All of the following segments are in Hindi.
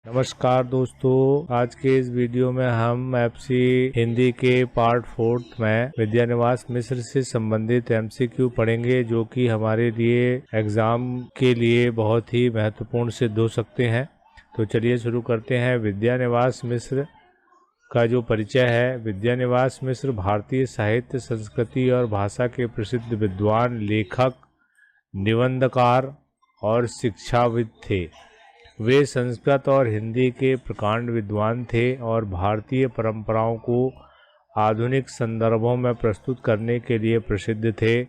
नमस्कार दोस्तों, आज के इस वीडियो में हम एफसी हिंदी के पार्ट 4 में विद्यानिवास मिश्र से संबंधित एमसीक्यू पढ़ेंगे, जो कि हमारे लिए एग्जाम के लिए बहुत ही महत्वपूर्ण सिद्ध हो सकते हैं। तो चलिए शुरू करते हैं। विद्यानिवास मिश्र का जो परिचय है। विद्यानिवास मिश्र भारतीय साहित्य, संस्कृति और भाषा के प्रसिद्ध विद्वान, लेखक, निबंधकार और शिक्षाविद थे। वे संस्कृत और हिंदी के प्रकांड विद्वान थे और भारतीय परंपराओं को आधुनिक संदर्भों में प्रस्तुत करने के लिए प्रसिद्ध थे।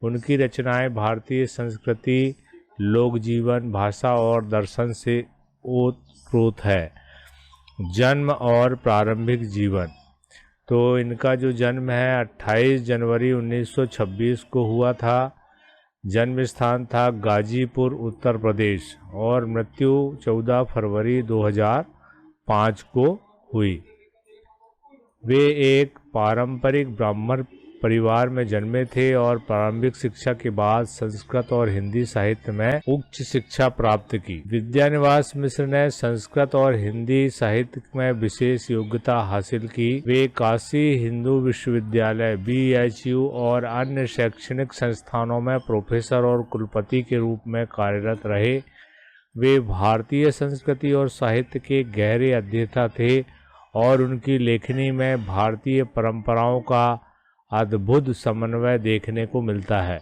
उनकी रचनाएं भारतीय संस्कृति, लोक जीवन, भाषा और दर्शन से ओतप्रोत है। जन्म और प्रारंभिक जीवन। तो इनका जो जन्म है 28 जनवरी 1926 को हुआ था। जन्म स्थान था गाजीपुर, उत्तर प्रदेश, और मृत्यु 14 फरवरी 2005 को हुई। वे एक पारंपरिक ब्राह्मण परिवार में जन्मे थे और प्रारंभिक शिक्षा के बाद संस्कृत और हिंदी साहित्य में उच्च शिक्षा प्राप्त की। विद्यानिवास मिश्र ने संस्कृत और हिंदी साहित्य में विशेष योग्यता हासिल की। वे काशी हिंदू विश्वविद्यालय BHU और अन्य शैक्षणिक संस्थानों में प्रोफेसर और कुलपति के रूप में कार्यरत रहे। वे भारतीय संस्कृति और साहित्य के गहरे अध्येता थे और उनकी लेखनी में भारतीय परंपराओं का अद्भुत समन्वय देखने को मिलता है।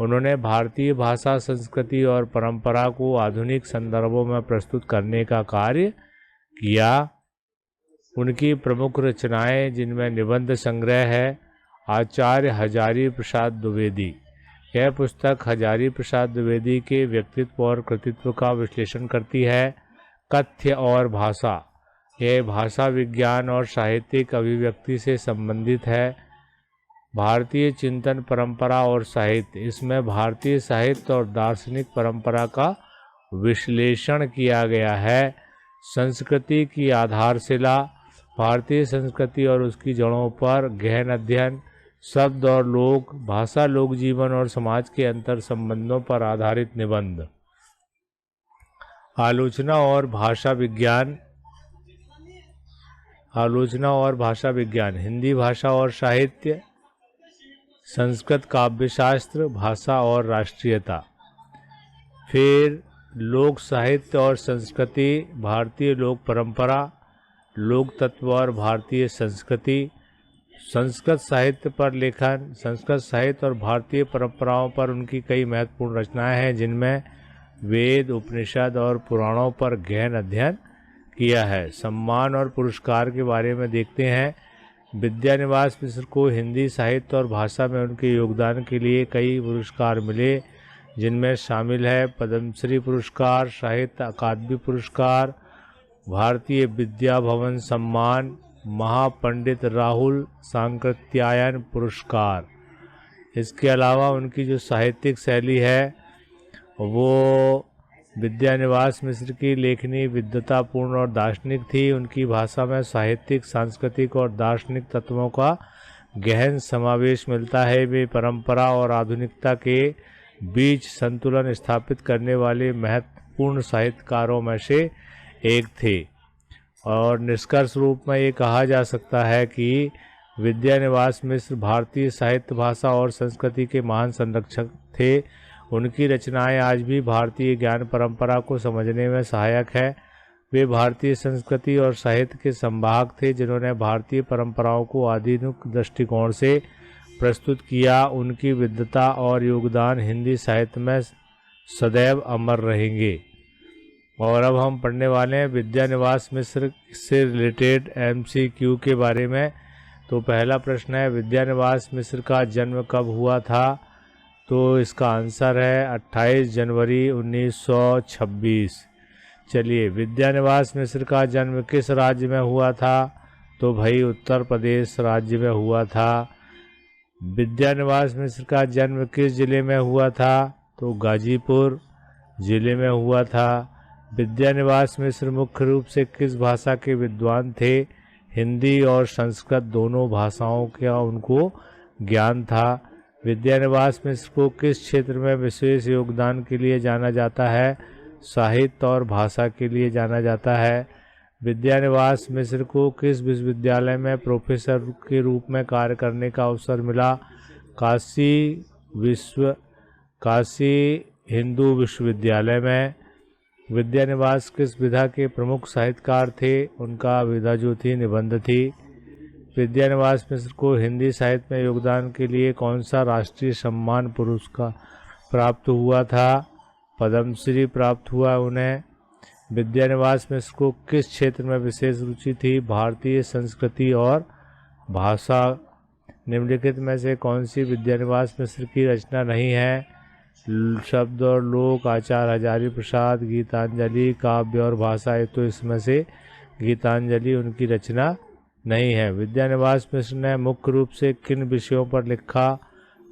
उन्होंने भारतीय भाषा, संस्कृति और परंपरा को आधुनिक संदर्भों में प्रस्तुत करने का कार्य किया। उनकी प्रमुख रचनाएं, जिनमें निबंध संग्रह है आचार्य हजारी प्रसाद द्विवेदी। यह पुस्तक हजारी प्रसाद द्विवेदी के व्यक्तित्व और कृतित्व का विश्लेषण करती है। कथ्य और भाषा। यह भाषा विज्ञान और साहित्यिक अभिव्यक्ति से संबंधित है। भारतीय चिंतन, परंपरा और साहित्य। इसमें भारतीय साहित्य और दार्शनिक परंपरा का विश्लेषण किया गया है। संस्कृति की आधारशिला। भारतीय संस्कृति और उसकी जड़ों पर गहन अध्ययन। शब्द और लोक भाषा, लोक जीवन और समाज के अंतर संबंधों पर आधारित निबंध। आलोचना और भाषा विज्ञान। आलोचना और भाषा विज्ञान। हिंदी भाषा और साहित्य, संस्कृत काव्यशास्त्र, भाषा और राष्ट्रीयता। फिर लोक साहित्य और संस्कृति, भारतीय लोक परंपरा, लोक तत्व और भारतीय संस्कृति। संस्कृत साहित्य पर लेखन। संस्कृत साहित्य और भारतीय परंपराओं पर उनकी कई महत्वपूर्ण रचनाएं हैं, जिनमें वेद, उपनिषद और पुराणों पर गहन अध्ययन किया है। सम्मान और पुरस्कार के बारे में देखते हैं। विद्यानिवास मिश्र को हिंदी साहित्य और भाषा में उनके योगदान के लिए कई पुरस्कार मिले, जिनमें शामिल है पद्मश्री पुरस्कार, साहित्य अकादमी पुरस्कार, भारतीय विद्या भवन सम्मान, महापंडित राहुल सांकृत्यायन पुरस्कार। इसके अलावा उनकी जो साहित्यिक शैली है वो विद्यानिवास मिश्र की लेखनी विद्वतापूर्ण और दार्शनिक थी। उनकी भाषा में साहित्यिक, सांस्कृतिक और दार्शनिक तत्वों का गहन समावेश मिलता है। वे परंपरा और आधुनिकता के बीच संतुलन स्थापित करने वाले महत्वपूर्ण साहित्यकारों में से एक थे। और निष्कर्ष रूप में ये कहा जा सकता है कि विद्यानिवास मिश्र भारतीय साहित्य, भाषा और संस्कृति के महान संरक्षक थे। उनकी रचनाएं आज भी भारतीय ज्ञान परंपरा को समझने में सहायक है। वे भारतीय संस्कृति और साहित्य के संवाहक थे, जिन्होंने भारतीय परंपराओं को आधुनिक दृष्टिकोण से प्रस्तुत किया। उनकी विद्वता और योगदान हिंदी साहित्य में सदैव अमर रहेंगे। और अब हम पढ़ने वाले हैं विद्यानिवास मिश्र से रिलेटेड MCQ के बारे में। तो पहला प्रश्न है, विद्यानिवास मिश्र का जन्म कब हुआ था? तो इसका आंसर है 28 जनवरी 1926। चलिए, विद्यानिवास मिश्र का जन्म किस राज्य में हुआ था? तो भाई उत्तर प्रदेश राज्य में हुआ था। विद्यानिवास मिश्र का जन्म किस जिले में हुआ था? तो गाजीपुर जिले में हुआ था। विद्यानिवास मिश्र मुख्य रूप से किस भाषा के विद्वान थे? हिंदी और संस्कृत दोनों भाषाओं का उनको ज्ञान था। विद्यानिवास मिश्र को किस क्षेत्र में विशेष योगदान के लिए जाना जाता है? साहित्य और भाषा के लिए जाना जाता है। विद्यानिवास मिश्र को किस विश्वविद्यालय में प्रोफेसर के रूप में कार्य करने का अवसर मिला? काशी हिंदू विश्वविद्यालय में। विद्यानिवास किस विधा के प्रमुख साहित्यकार थे? उनका विधा जो थी निबंध थी। विद्यानिवास मिश्र को हिंदी साहित्य में योगदान के लिए कौन सा राष्ट्रीय सम्मान पुरस्कार प्राप्त हुआ था? पद्मश्री प्राप्त हुआ उन्हें। विद्यानिवास मिश्र को किस क्षेत्र में विशेष रुचि थी? भारतीय संस्कृति और भाषा। निम्नलिखित में से कौन सी विद्यानिवास मिश्र की रचना नहीं है? शब्द और लोक, आचार्य हजारी प्रसाद, गीतांजलि, काव्य और भाषा। तो इसमें से गीतांजलि उनकी रचना नहीं है। विद्यानिवास मिश्र ने मुख्य रूप से किन विषयों पर लिखा?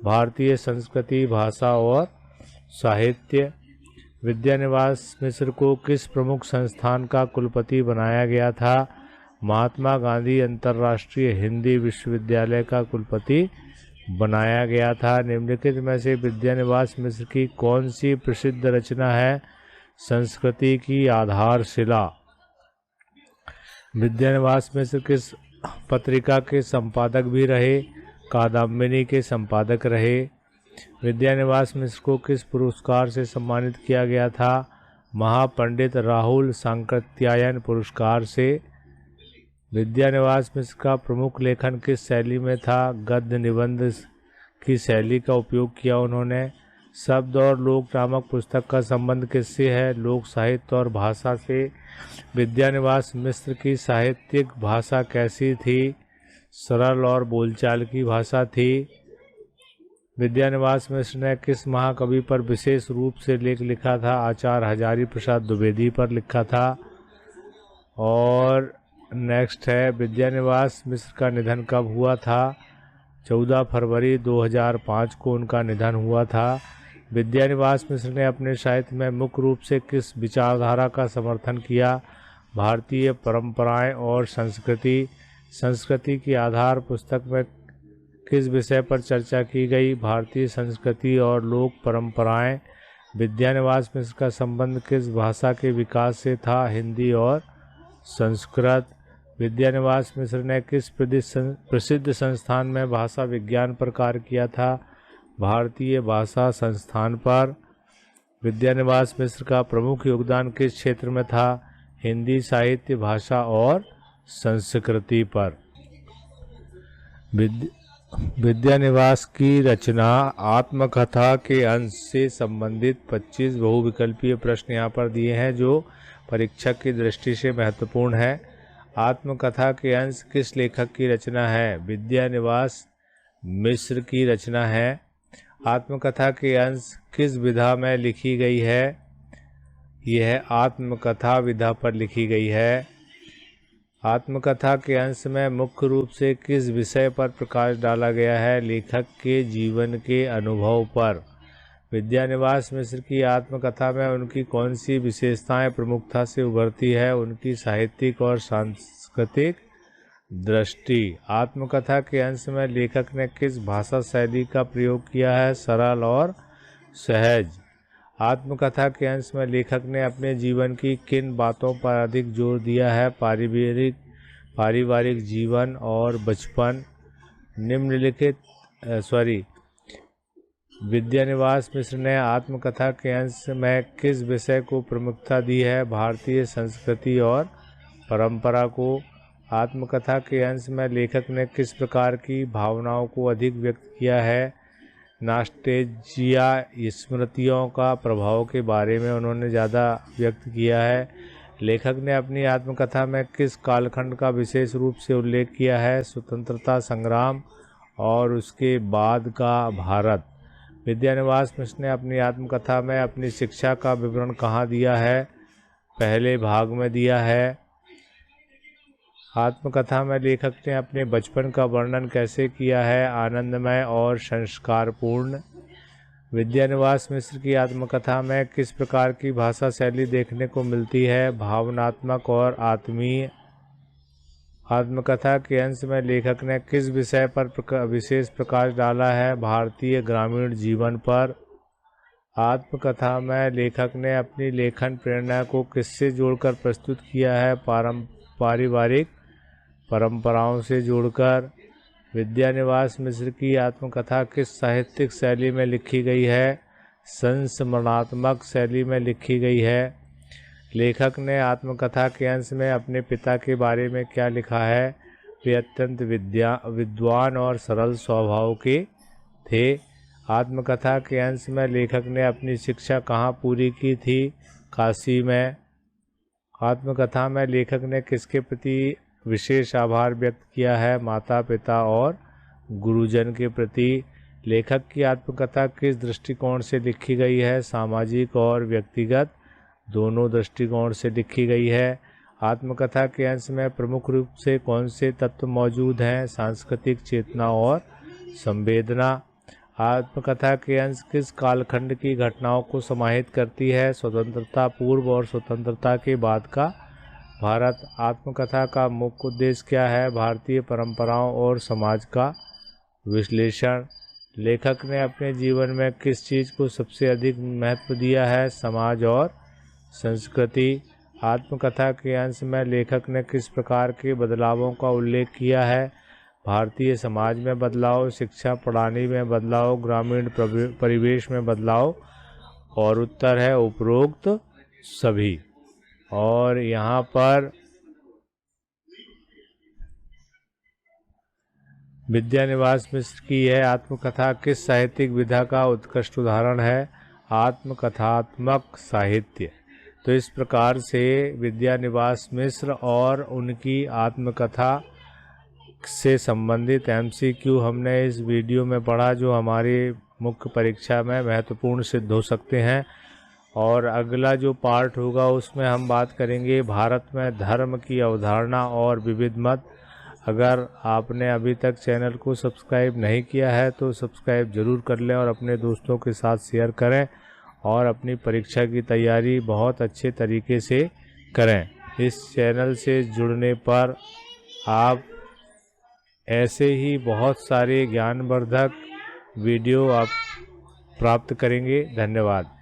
भारतीय संस्कृति, भाषा और साहित्य। विद्यानिवास मिश्र को किस प्रमुख संस्थान का कुलपति बनाया गया था? महात्मा गांधी अंतर्राष्ट्रीय हिंदी विश्वविद्यालय का कुलपति बनाया गया था। निम्नलिखित में से विद्यानिवास मिश्र की कौन सी प्रसिद्ध रचना है? संस्कृति की आधारशिला। विद्यानिवास मिश्र किस पत्रिका के संपादक भी रहे? कादम्बिनी के संपादक रहे। विद्यानिवास मिश्र को किस पुरस्कार से सम्मानित किया गया था? महापंडित राहुल सांकृत्यायन पुरस्कार से। विद्यानिवास मिश्र का प्रमुख लेखन किस शैली में था? गद्य निबंध की शैली का उपयोग किया उन्होंने। शब्द और लोक नामक पुस्तक का संबंध किससे है? लोक साहित्य और भाषा से। विद्यानिवास मिश्र की साहित्यिक भाषा कैसी थी? सरल और बोलचाल की भाषा थी। विद्यानिवास मिश्र ने किस महाकवि पर विशेष रूप से लेख लिखा था? आचार्य हजारी प्रसाद द्विवेदी पर लिखा था। और नेक्स्ट है, विद्यानिवास मिश्र का निधन कब हुआ था? 14 फरवरी 2005 को उनका निधन हुआ था। विद्यानिवास मिश्र ने अपने साहित्य में मुख्य रूप से किस विचारधारा का समर्थन किया? भारतीय परंपराएं और संस्कृति। संस्कृति की आधार पुस्तक में किस विषय पर चर्चा की गई? भारतीय संस्कृति और लोक परंपराएं। विद्यानिवास मिश्र का संबंध किस भाषा के विकास से था? हिंदी और संस्कृत। विद्यानिवास मिश्र ने किस प्रसिद्ध संस्थान में भाषा विज्ञान पर कार्य किया था? भारतीय भाषा संस्थान पर। विद्यानिवास मिश्र का प्रमुख योगदान किस क्षेत्र में था? हिंदी साहित्य, भाषा और संस्कृति पर। विद्यानिवास की रचना आत्मकथा के अंश से संबंधित 25 बहुविकल्पीय प्रश्न यहाँ पर दिए हैं जो परीक्षक की दृष्टि से महत्वपूर्ण है। आत्मकथा के अंश किस लेखक की रचना है? विद्यानिवास मिश्र की रचना है। आत्मकथा के अंश किस विधा में लिखी गई है? यह आत्मकथा विधा पर लिखी गई है। आत्मकथा के अंश में मुख्य रूप से किस विषय पर प्रकाश डाला गया है? लेखक के जीवन के अनुभव पर। विद्यानिवास मिश्र की आत्मकथा में उनकी कौन सी विशेषताएं प्रमुखता से उभरती है? उनकी साहित्यिक और सांस्कृतिक दृष्टि। आत्मकथा के अंश में लेखक ने किस भाषा शैली का प्रयोग किया है? सरल और सहज। आत्मकथा के अंश में लेखक ने अपने जीवन की किन बातों पर अधिक जोर दिया है? पारिवारिक जीवन और बचपन। विद्यानिवास मिश्र ने आत्मकथा के अंश में किस विषय को प्रमुखता दी है? भारतीय संस्कृति और परंपरा को। आत्मकथा के अंश में लेखक ने किस प्रकार की भावनाओं को अधिक व्यक्त किया है? नॉस्टैल्जिया, स्मृतियों का प्रभाव के बारे में उन्होंने ज़्यादा व्यक्त किया है। लेखक ने अपनी आत्मकथा में किस कालखंड का विशेष रूप से उल्लेख किया है? स्वतंत्रता संग्राम और उसके बाद का भारत। विद्यानिवास मिश्र ने अपनी आत्मकथा में अपनी शिक्षा का विवरण कहाँ दिया है? पहले भाग में दिया है। आत्मकथा में लेखक ने अपने बचपन का वर्णन कैसे किया है? आनंदमय और संस्कारपूर्ण। विद्यानिवास मिश्र की आत्मकथा में किस प्रकार की भाषा शैली देखने को मिलती है? भावनात्मक और आत्मीय। आत्मकथा के अंश में लेखक ने किस विषय पर विशेष प्रकाश डाला है? भारतीय ग्रामीण जीवन पर। आत्मकथा में लेखक ने अपनी लेखन प्रेरणा को किससे जोड़कर प्रस्तुत किया है? पारिवारिक परंपराओं से जोड़कर। विद्यानिवास मिश्र की आत्मकथा किस साहित्यिक शैली में लिखी गई है? संस्मरणात्मक शैली में लिखी गई है। लेखक ने आत्मकथा के अंश में अपने पिता के बारे में क्या लिखा है? वे अत्यंत विद्वान और सरल स्वभाव के थे। आत्मकथा के अंश में लेखक ने अपनी शिक्षा कहाँ पूरी की थी? काशी में। आत्मकथा में लेखक ने किसके प्रति विशेष आभार व्यक्त किया है? माता पिता और गुरुजन के प्रति। लेखक की आत्मकथा किस दृष्टिकोण से लिखी गई है? सामाजिक और व्यक्तिगत दोनों दृष्टिकोण से लिखी गई है। आत्मकथा के अंश में प्रमुख रूप से कौन से तत्व मौजूद हैं? सांस्कृतिक चेतना और संवेदना। आत्मकथा के अंश किस कालखंड की घटनाओं को समाहित करती है? स्वतंत्रता पूर्व और स्वतंत्रता के बाद का भारत। आत्मकथा का मुख्य उद्देश्य क्या है? भारतीय परंपराओं और समाज का विश्लेषण। लेखक ने अपने जीवन में किस चीज़ को सबसे अधिक महत्व दिया है? समाज और संस्कृति। आत्मकथा के अंश में लेखक ने किस प्रकार के बदलावों का उल्लेख किया है? भारतीय समाज में बदलाव, शिक्षा प्रणाली में बदलाव, ग्रामीण परिवेश में बदलाव। और उत्तर है उपरोक्त सभी। और यहाँ पर विद्यानिवास मिश्र की यह आत्मकथा किस साहित्यिक विधा का उत्कृष्ट उदाहरण है? आत्मकथात्मक साहित्य। तो इस प्रकार से विद्यानिवास मिश्र और उनकी आत्मकथा से संबंधित MCQ हमने इस वीडियो में पढ़ा, जो हमारी मुख्य परीक्षा में महत्वपूर्ण सिद्ध हो सकते हैं। और अगला जो पार्ट होगा उसमें हम बात करेंगे भारत में धर्म की अवधारणा और विविध मत। अगर आपने अभी तक चैनल को सब्सक्राइब नहीं किया है तो सब्सक्राइब ज़रूर कर लें और अपने दोस्तों के साथ शेयर करें और अपनी परीक्षा की तैयारी बहुत अच्छे तरीके से करें। इस चैनल से जुड़ने पर आप ऐसे ही बहुत सारे ज्ञानवर्धक वीडियो आप प्राप्त करेंगे। धन्यवाद।